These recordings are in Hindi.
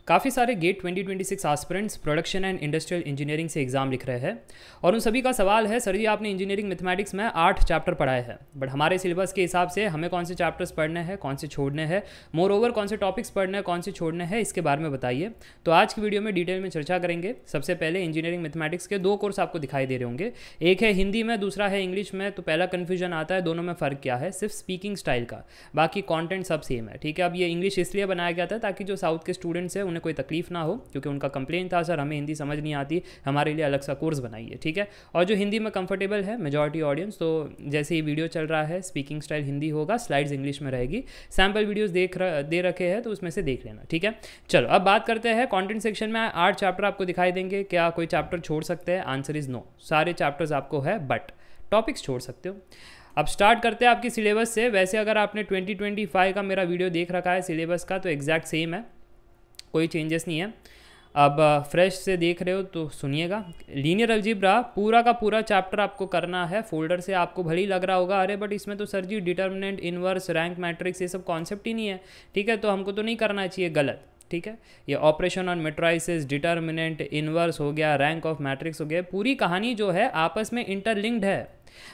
काफ़ी सारे GATE 2026 aspirants production and industrial engineering से एग्जाम लिख रहे हैं और उन सभी का सवाल है सर जी आपने इंजीनियरिंग मैथमेटिक्स में 8 चैप्टर पढ़ाए हैं बट हमारे सिलेबस के हिसाब से हमें कौन से चैप्टर्स पढ़ने हैं कौन से छोड़ने हैं मोर ओवर कौन से टॉपिक्स पढ़ने हैं कौन से छोड़ने हैं इसके बारे में बताइए। तो आज की वीडियो में डिटेल में चर्चा करेंगे। सबसे पहले इंजीनियरिंग मैथमेटिक्स के 2 कोर्स आपको दिखाई दे रहे होंगे, एक है हिंदी में दूसरा है इंग्लिश में। तो पहला कन्फ्यूजन आता है दोनों में फ़र्क क्या है, सिर्फ स्पीकिंग स्टाइल का, बाकी कॉन्टेंट सब सेम है। ठीक है, अब ये इंग्लिश इसलिए बनाया गया था ताकि जो साउथ के स्टूडेंट्स हैं उन्हें कोई तकलीफ ना हो, क्योंकि उनका कंप्लेन था सर हमें हिंदी समझ नहीं आती, हमारे लिए अलग सा कोर्स बनाइए। ठीक है, और जो हिंदी में कंफर्टेबल है मेजॉरिटी ऑडियंस, तो जैसे ही वीडियो चल रहा है स्पीकिंग स्टाइल हिंदी होगा, स्लाइड्स इंग्लिश में रहेगी, सैम्पल वीडियोस दे रखे हैं तो उसमें से देख लेना। ठीक है, चलो अब बात करते हैं कंटेंट सेक्शन में 8 चैप्टर आपको दिखाई देंगे। क्या कोई चैप्टर छोड़ सकते हैं? आंसर इज नो, सारे चैप्टर्स आपको है बट टॉपिक्स छोड़ सकते हो। अब स्टार्ट करते हैं आपकी सिलेबस से। वैसे अगर आपने 2025 का मेरा वीडियो देख रखा है सिलेबस का तो एग्जैक्ट सेम है, कोई चेंजेस नहीं है। अब फ्रेश से देख रहे हो तो सुनिएगा। लीनियर अलजेब्रा पूरा का पूरा चैप्टर आपको करना है। फोल्डर से आपको भले ही लग रहा होगा अरे बट इसमें तो सर जी डिटर्मिनेंट, इनवर्स, रैंक मैट्रिक्स ये सब कॉन्सेप्ट ही नहीं है। ठीक है, तो हमको तो नहीं करना चाहिए, गलत। ठीक है, ये operation on matrices, determinant, inverse हो गया, रैंक ऑफ मैट्रिक्स हो गया, पूरी कहानी जो है आपस में इंटरलिंक्ड है।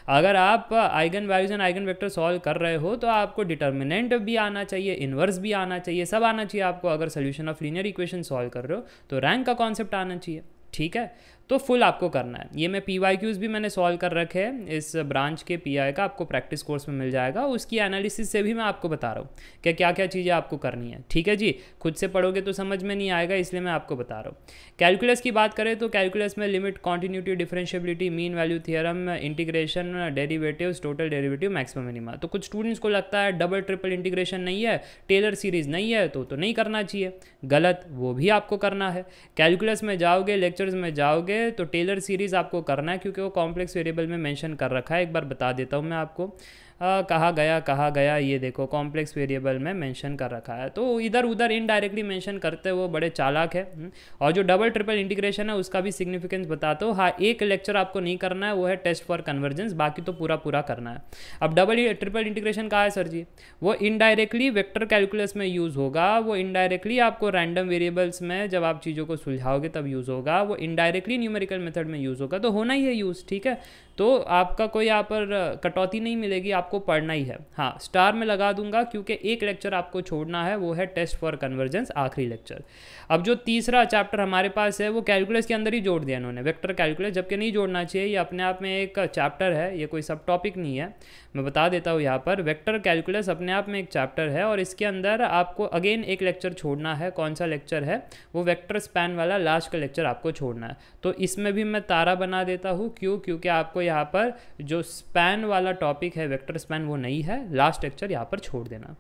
अगर आप eigen values and eigen vector solve कर रहे हो तो आपको डिटर्मिनेंट भी आना चाहिए, इनवर्स भी आना चाहिए, सब आना चाहिए आपको। अगर solution of linear equation solve कर रहे हो तो रैंक का कॉन्सेप्ट आना चाहिए। ठीक है, तो फुल आपको करना है। ये मैं PYQs भी मैंने सॉल्व कर रखे हैं इस ब्रांच के PI का, आपको प्रैक्टिस कोर्स में मिल जाएगा। उसकी एनालिसिस से भी मैं आपको बता रहा हूँ कि क्या क्या चीज़ें आपको करनी है। ठीक है जी, खुद से पढ़ोगे तो समझ में नहीं आएगा, इसलिए मैं आपको बता रहा हूँ। कैलकुलस की बात करें तो कैलकुलस में limit, continuity, differentiability, mean value theorem, integration, derivatives, total derivative, maximum minima. तो कुछ स्टूडेंट्स को लगता है डबल ट्रिपल इंटीग्रेशन नहीं है, टेलर सीरीज नहीं है तो नहीं करना चाहिए, गलत, वो भी आपको करना है। कैलकुलस में जाओगे, लेक्चर्स में जाओगे तो टेलर सीरीज़ आपको करना है क्योंकि वो कॉम्प्लेक्स वेरिएबल में मेंशन कर रखा है। एक बार बता देता हूँ मैं आपको, कहाँ गया, ये देखो कॉम्प्लेक्स वेरिएबल में मेंशन कर रखा है। तो इधर उधर इनडायरेक्टली मेंशन करते वो बड़े चालाक है। और जो डबल ट्रिपल इंटीग्रेशन है उसका भी सिग्निफिकेंस बताता हूँ। हाँ, एक लेक्चर आपको नहीं करना है, वो है टेस्ट फॉर कन्वर्जेंस, बाकी तो पूरा करना है। अब डबल ट्रिपल इंटीग्रेशन कहाँ है सर जी? वो इनडायरेक्टली वेक्टर कैलकुलस में यूज़ होगा, वो इनडायरेक्टली आपको रैंडम वेरिएबल्स में जब आप चीज़ों को सुलझाओगे तब यूज़ होगा, वो इनडायरेक्टली न्यूमेरिकल मेथड में यूज़ होगा, तो होना ही है यूज़। ठीक है, तो आपका कोई यहाँ पर कटौती नहीं मिलेगी, आपको पढ़ना ही है। हाँ, स्टार में लगा दूंगा क्योंकि एक लेक्चर आपको छोड़ना है, वो है टेस्ट फॉर कन्वर्जेंस, आखिरी लेक्चर। अब जो तीसरा चैप्टर हमारे पास है वो कैलकुलस के अंदर ही जोड़ दिया इन्होंने, वेक्टर कैलकुलस, जबकि नहीं जोड़ना चाहिए, ये अपने आप में एक चैप्टर है, ये कोई सब टॉपिक नहीं है। मैं बता देता हूँ यहाँ पर, वेक्टर कैलकुलस अपने आप में एक चैप्टर है और इसके अंदर आपको अगेन एक लेक्चर छोड़ना है। कौन सा लेक्चर है? वो वेक्टर स्पैन वाला लास्ट का लेक्चर आपको छोड़ना है। तो इसमें भी मैं तारा बना देता हूँ, क्यों? क्योंकि आपको यहाँ पर जो स्पैन वाला टॉपिक है वेक्टर स्पैन वो नहीं है, लास्ट लेक्चर यहाँ पर छोड़ देना।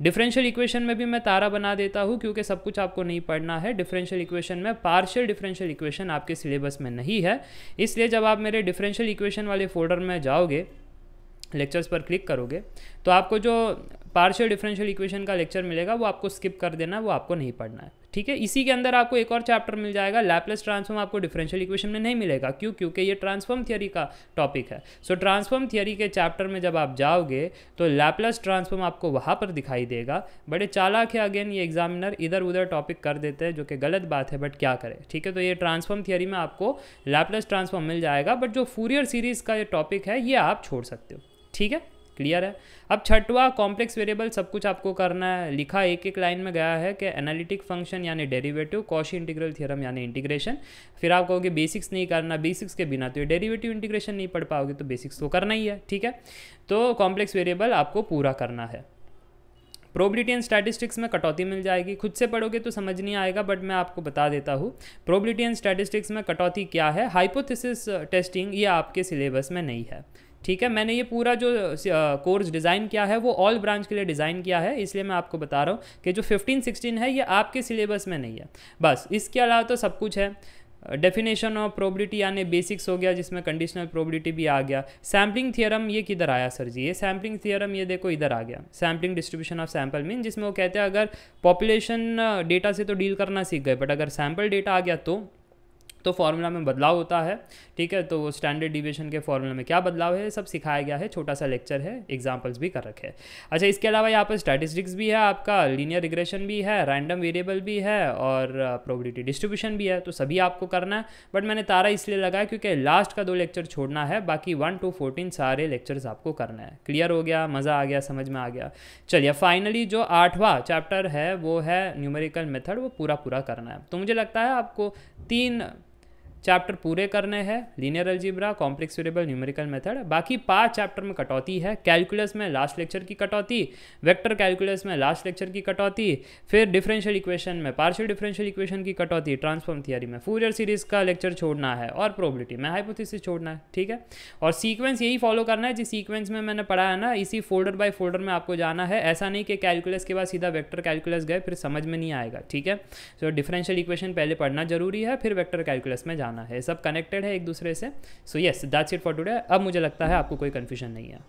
डिफरेंशियल इक्वेशन में भी मैं तारा बना देता हूँ क्योंकि सब कुछ आपको नहीं पढ़ना है। डिफरेंशियल इक्वेशन में पार्शियल डिफरेंशियल इक्वेशन आपके सिलेबस में नहीं है, इसलिए जब आप मेरे डिफरेंशियल इक्वेशन वाले फोल्डर में जाओगे, लेक्चर्स पर क्लिक करोगे तो आपको जो पार्शियल डिफरेंशियल इक्वेशन का लेक्चर मिलेगा वो आपको स्किप कर देना, वो आपको नहीं पढ़ना है। ठीक है, इसी के अंदर आपको एक और चैप्टर मिल जाएगा, लैपलेस ट्रांसफॉर्म आपको डिफरेंशियल इक्वेशन में नहीं मिलेगा। क्यों? क्योंकि ये ट्रांसफॉर्म थियरी का टॉपिक है। सो ट्रांसफॉर्म थियरी के चैप्टर में जब आप जाओगे तो लैपलेस ट्रांसफॉर्म आपको वहाँ पर दिखाई देगा। बड़े चालाक है अगेन ये एग्जामिनर, इधर उधर टॉपिक कर देते हैं, जो कि गलत बात है बट क्या करें। ठीक है, तो ये ट्रांसफॉर्म थियरी में आपको लैपलेस ट्रांसफॉर्म मिल जाएगा, बट जो फूरियर सीरीज़ का ये टॉपिक है ये आप छोड़ सकते हो। ठीक है, क्लियर है। अब छठवा कॉम्प्लेक्स वेरिएबल, सब कुछ आपको करना है। लिखा एक लाइन में गया है कि एनालिटिक फंक्शन यानी डेरिवेटिव, कॉशी इंटीग्रल थ्योरम यानी इंटीग्रेशन। फिर आप कहोगे बेसिक्स नहीं करना, बेसिक्स के बिना तो ये डेरिवेटिव इंटीग्रेशन नहीं पढ़ पाओगे, तो बेसिक्स तो करना ही है। ठीक है, तो कॉम्प्लेक्स वेरिएबल आपको पूरा करना है। प्रोबेबिलिटी एंड स्टैटिस्टिक्स में कटौती मिल जाएगी, खुद से पढ़ोगे तो समझ नहीं आएगा बट मैं आपको बता देता हूँ। प्रोबेबिलिटी एंड स्टैटिस्टिक्स में कटौती क्या है? हाइपोथेसिस टेस्टिंग, ये आपके सिलेबस में नहीं है। ठीक है, मैंने ये पूरा जो कोर्स डिज़ाइन किया है वो ऑल ब्रांच के लिए डिज़ाइन किया है, इसलिए मैं आपको बता रहा हूँ कि जो 15-16 है ये आपके सिलेबस में नहीं है। बस इसके अलावा तो सब कुछ है। डेफिनेशन ऑफ प्रोबेबिलिटी यानी बेसिक्स हो गया, जिसमें कंडीशनल प्रोबेबिलिटी भी आ गया। सैम्पलिंग थियरम ये किधर आया सर जी? ये सैम्पलिंग थियरम ये देखो इधर आ गया, sampling distribution of sample mean, जिसमें वो कहते हैं अगर पॉपुलेशन डेटा से तो डील करना सीख गए बट अगर सैम्पल डेटा आ गया तो फार्मूला में बदलाव होता है, ठीक है। तो स्टैंडर्ड डिविएशन के फार्मूला में क्या बदलाव है सब सिखाया गया है, छोटा सा लेक्चर है, एग्जांपल्स भी कर रखे हैं। अच्छा, इसके अलावा यहाँ पर स्टैटिस्टिक्स भी है, आपका लीनियर रिग्रेशन भी है, रैंडम वेरिएबल भी है और प्रोबेबिलिटी डिस्ट्रीब्यूशन भी है। तो सभी आपको करना है, बट मैंने तारा इसलिए लगाया क्योंकि लास्ट का 2 लेक्चर छोड़ना है, बाकी 1 to 14 सारे लेक्चर्स आपको करना है। क्लियर हो गया, मज़ा आ गया, समझ में आ गया। चलिए फाइनली जो 8वां चैप्टर है वो है न्यूमेरिकल मेथड, वो पूरा करना है। तो मुझे लगता है आपको 3 चैप्टर पूरे करने हैं, linear algebra, complex variable, numerical method. बाकी 5 चैप्टर में कटौती है, कैलकुलस में लास्ट लेक्चर की कटौती, वेक्टर कैलकुलस में लास्ट लेक्चर की कटौती, फिर डिफरेंशियल इक्वेशन में पार्शियल डिफरेंशियल इक्वेशन की कटौती, ट्रांसफॉर्म थियरी में फूरियर सीरीज का लेक्चर छोड़ना है और प्रोबेबिलिटी में हाइपोथेसिस छोड़ना है, ठीक है। और सीक्वेंस यही फॉलो करना है जिस सीक्वेंस में मैंने पढ़ा है ना, इसी फोल्डर बाय फोल्डर में आपको जाना है। ऐसा नहीं कि कैलकुलस के बाद सीधा वेक्टर कैलकुलस गए फिर समझ में नहीं आएगा, ठीक है। तो डिफरेंशियल इक्वेशन पहले पढ़ना जरूरी है, फिर वेक्टर कैलकुलस में जाना है, सब कनेक्टेड है एक दूसरे से। So yes, that's it for today. अब मुझे लगता है आपको कोई कन्फ्यूजन नहीं है।